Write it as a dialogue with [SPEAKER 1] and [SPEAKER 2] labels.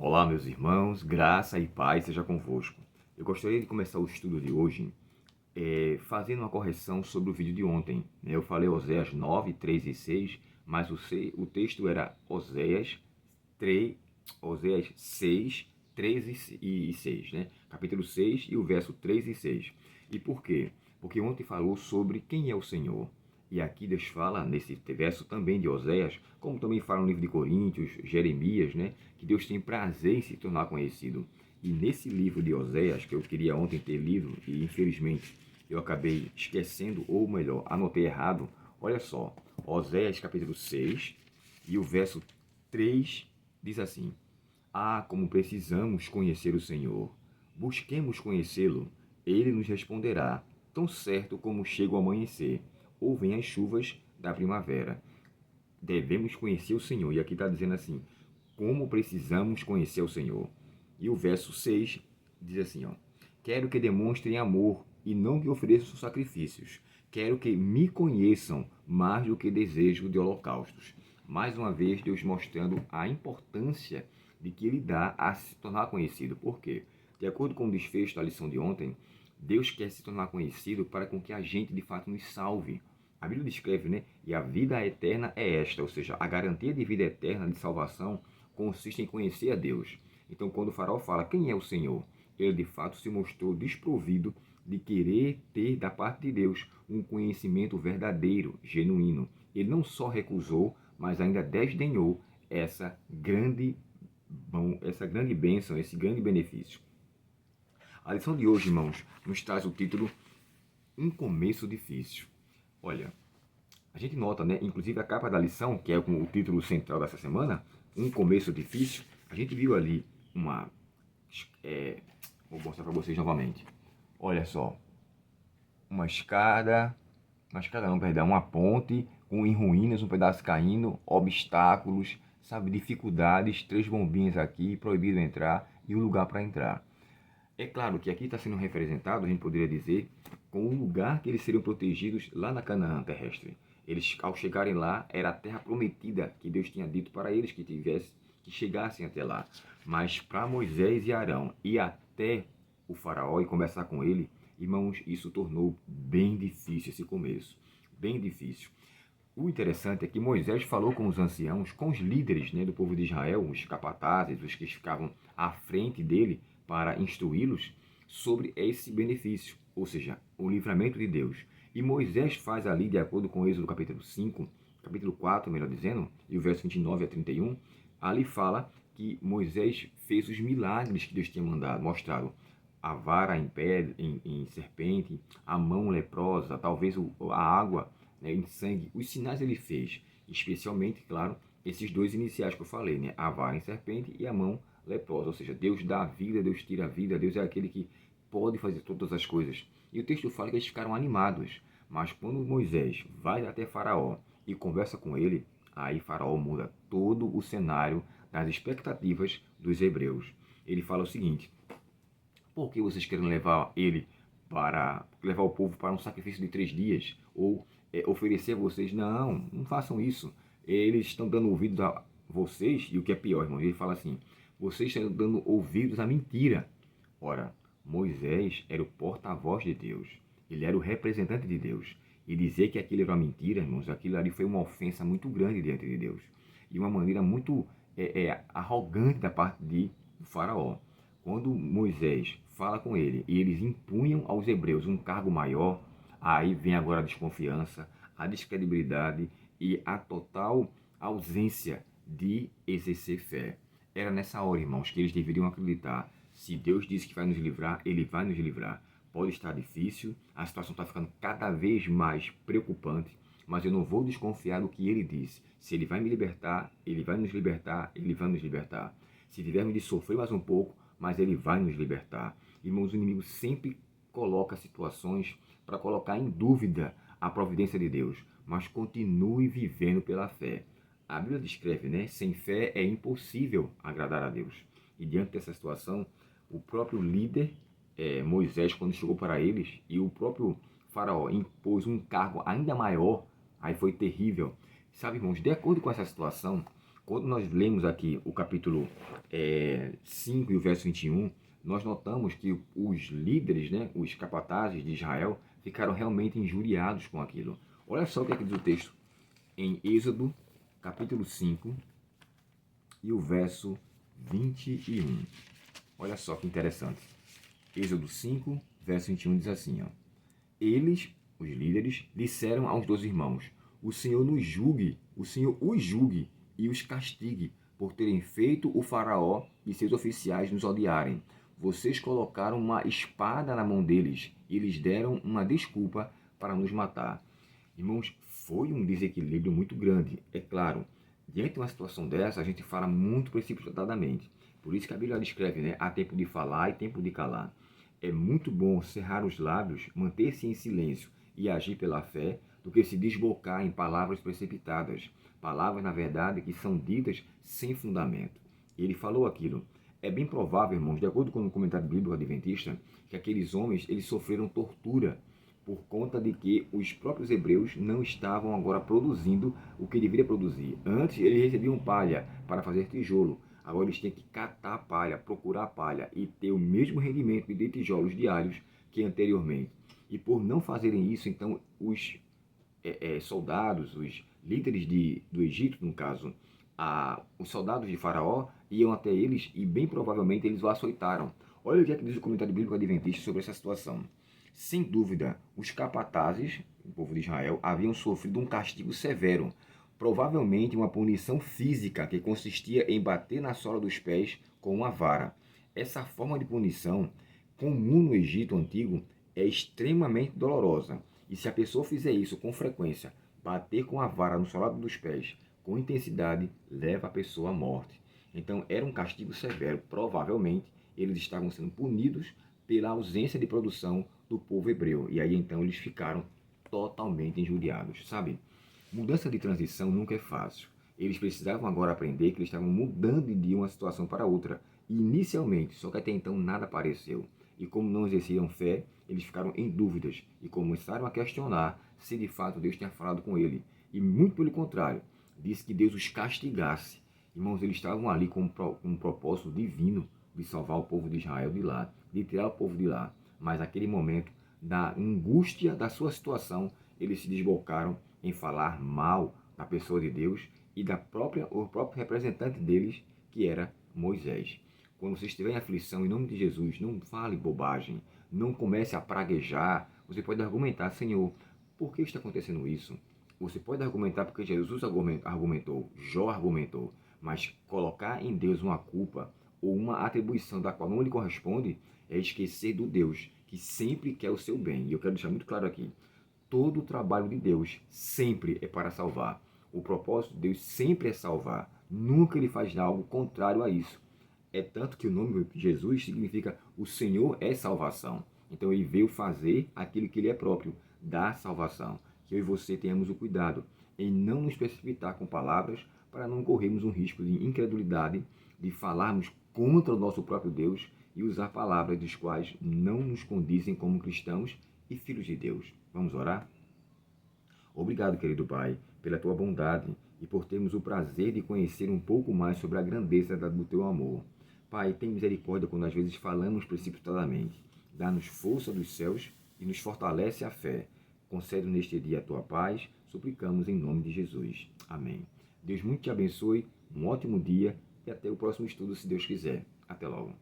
[SPEAKER 1] Olá, meus irmãos, graça e paz seja convosco. Eu gostaria de começar o estudo de hoje fazendo uma correção sobre o vídeo de ontem. Eu falei Oséias 9, 3 e 6, mas o texto era Oséias 6, 3 e 6, né? Capítulo 6 e o verso 3 e 6. E por quê? Porque ontem falou sobre quem é o Senhor. E aqui Deus fala nesse verso também de Oséias, como também fala no livro de Coríntios, Jeremias, né? Que Deus tem prazer em se tornar conhecido. E nesse livro de Oséias, que eu queria ontem ter lido e infelizmente eu acabei esquecendo, ou melhor, anotei errado. Olha só, Oséias capítulo 6 e o verso 3 diz assim: Ah, como precisamos conhecer o Senhor! Busquemos conhecê-lo, ele nos responderá, tão certo como chega o amanhecer, ou vem as chuvas da primavera. Devemos conhecer o Senhor. E aqui está dizendo assim, como precisamos conhecer o Senhor. E o verso 6 diz assim, ó: Quero que demonstrem amor e não que ofereçam sacrifícios. Quero que me conheçam mais do que desejo de holocaustos. Mais uma vez, Deus mostrando a importância de que Ele dá a se tornar conhecido. Por quê? De acordo com o desfecho da lição de ontem, Deus quer se tornar conhecido para com que a gente de fato nos salve. A Bíblia descreve, né? E a vida eterna é esta, ou seja, a garantia de vida eterna, de salvação, consiste em conhecer a Deus. Então, quando o faraó fala quem é o Senhor, ele de fato se mostrou desprovido de querer ter da parte de Deus um conhecimento verdadeiro, genuíno. Ele não só recusou, mas ainda desdenhou essa grande bênção, esse grande benefício. A lição de hoje, irmãos, nos traz o título Um Começo Difícil. Olha, a gente nota, né? Inclusive a capa da lição, que é o título central dessa semana, Um Começo Difícil, a gente viu ali uma... vou mostrar para vocês novamente. Olha só, uma ponte em ruínas, um pedaço caindo, obstáculos, sabe, dificuldades, 3 bombinhas aqui, proibido entrar e um lugar para entrar. É claro que aqui está sendo representado, a gente poderia dizer, com o lugar que eles seriam protegidos lá na Canaã terrestre. Eles, ao chegarem lá, era a terra prometida que Deus tinha dito para eles que chegassem até lá. Mas para Moisés e Arão ir até o faraó e conversar com ele, irmãos, isso tornou bem difícil esse começo. Bem difícil. O interessante é que Moisés falou com os anciãos, com os líderes, né, do povo de Israel, os capatazes, os que ficavam à frente dele para instruí-los sobre esse benefício, ou seja, o livramento de Deus. E Moisés faz ali, de acordo com Êxodo capítulo 5, capítulo 4, melhor dizendo, e o verso 29 a 31, ali fala que Moisés fez os milagres que Deus tinha mostrado. A vara em serpente, a mão leprosa, talvez a água, né, em sangue. Os sinais ele fez, especialmente, claro, esses 2 iniciais que eu falei, né? A vara em serpente e a mão leprosa. Ou seja, Deus dá a vida, Deus tira a vida, Deus é aquele que pode fazer todas as coisas. E o texto fala que eles ficaram animados. Mas quando Moisés vai até Faraó e conversa com ele, aí Faraó muda todo o cenário das expectativas dos hebreus. Ele fala o seguinte: por que vocês querem levar o povo para um sacrifício de 3 dias? Ou oferecer a vocês? Não, não façam isso. Eles estão dando ouvidos a vocês, e o que é pior, irmão, ele fala assim: vocês estão dando ouvidos à mentira. Ora, Moisés era o porta-voz de Deus. Ele era o representante de Deus. E dizer que aquilo era uma mentira, irmãos, aquilo ali foi uma ofensa muito grande diante de Deus. E uma maneira muito arrogante da parte do faraó. Quando Moisés fala com ele e eles impunham aos hebreus um cargo maior, aí vem agora a desconfiança, a descredibilidade e a total ausência de exercer fé. Era nessa hora, irmãos, que eles deveriam acreditar. Se Deus disse que vai nos livrar, Ele vai nos livrar. Pode estar difícil, a situação está ficando cada vez mais preocupante, mas eu não vou desconfiar do que Ele disse. Se Ele vai me libertar, Ele vai nos libertar, Ele vai nos libertar. Se tivermos de sofrer mais um pouco, mas Ele vai nos libertar. Irmãos, o inimigo sempre coloca situações para colocar em dúvida a providência de Deus, mas continue vivendo pela fé. A Bíblia descreve, né? Sem fé é impossível agradar a Deus. E diante dessa situação, o próprio líder, Moisés, quando chegou para eles, e o próprio faraó impôs um cargo ainda maior, aí foi terrível. Sabe, irmãos, de acordo com essa situação, Quando nós lemos aqui o capítulo 5 e o verso 21, nós notamos que os líderes, né, os capatazes de Israel, ficaram realmente injuriados com aquilo. Olha só o que é que diz o texto em Êxodo, capítulo 5 e o verso 21. Olha só que interessante. Êxodo 5, verso 21 diz assim, ó. Eles, os líderes, disseram aos 2 irmãos: o Senhor nos julgue, o Senhor os julgue e os castigue por terem feito o faraó e seus oficiais nos odiarem. Vocês colocaram uma espada na mão deles e lhes deram uma desculpa para nos matar. Irmãos, foi um desequilíbrio muito grande. É claro, diante de uma situação dessa, a gente fala muito precipitadamente. Por isso que a Bíblia descreve, né? Há tempo de falar e tempo de calar. É muito bom cerrar os lábios, manter-se em silêncio e agir pela fé, do que se desbocar em palavras precipitadas. Palavras, na verdade, que são ditas sem fundamento. Ele falou aquilo. É bem provável, irmãos, de acordo com o comentário bíblico adventista, que aqueles homens eles sofreram tortura por conta de que os próprios hebreus não estavam agora produzindo o que deveria produzir. Antes eles recebiam palha para fazer tijolo. Agora eles têm que catar palha, procurar palha e ter o mesmo rendimento de tijolos diários que anteriormente. E por não fazerem isso, então os soldados, os líderes do Egito, no caso, os soldados de Faraó, iam até eles e bem provavelmente eles o açoitaram. Olha o que é que diz o comentário bíblico adventista sobre essa situação. Sem dúvida, os capatazes, o povo de Israel, haviam sofrido um castigo severo, provavelmente uma punição física que consistia em bater na sola dos pés com uma vara. Essa forma de punição, comum no Egito antigo, é extremamente dolorosa. E se a pessoa fizer isso com frequência, bater com a vara no solado dos pés com intensidade, leva a pessoa à morte. Então era um castigo severo. Provavelmente eles estavam sendo punidos pela ausência de produção do povo hebreu. E aí então eles ficaram totalmente injuriados, sabe? Mudança de transição nunca é fácil. Eles precisavam agora aprender que eles estavam mudando de uma situação para outra. Inicialmente, só que até então nada apareceu. E como não exerciam fé, eles ficaram em dúvidas e começaram a questionar se de fato Deus tinha falado com ele. E muito pelo contrário, disse que Deus os castigasse. Irmãos, eles estavam ali com um propósito divino de salvar o povo de Israel de lá, de tirar o povo de lá. Mas naquele momento, da angústia da sua situação, eles se desbocaram em falar mal da pessoa de Deus e o próprio representante deles, que era Moisés. Quando você estiver em aflição, em nome de Jesus, não fale bobagem, não comece a praguejar. Você pode argumentar: Senhor, por que está acontecendo isso? Você pode argumentar porque Jesus argumentou, Jó argumentou, mas colocar em Deus uma culpa ou uma atribuição da qual não lhe corresponde é esquecer do Deus que sempre quer o seu bem. E eu quero deixar muito claro aqui: todo o trabalho de Deus sempre é para salvar. O propósito de Deus sempre é salvar. Nunca ele faz algo contrário a isso. É tanto que o nome de Jesus significa o Senhor é salvação. Então ele veio fazer aquilo que ele é próprio, dar salvação. Que eu e você tenhamos o cuidado em não nos precipitar com palavras para não corrermos um risco de incredulidade, de falarmos contra o nosso próprio Deus e usar palavras das quais não nos condizem como cristãos e filhos de Deus. Vamos orar? Obrigado, querido Pai, pela tua bondade e por termos o prazer de conhecer um pouco mais sobre a grandeza do teu amor. Pai, tem misericórdia quando às vezes falamos precipitadamente. Dá-nos força dos céus e nos fortalece a fé. Concede neste dia a tua paz, suplicamos em nome de Jesus. Amém. Deus muito te abençoe, um ótimo dia e até o próximo estudo, se Deus quiser. Até logo.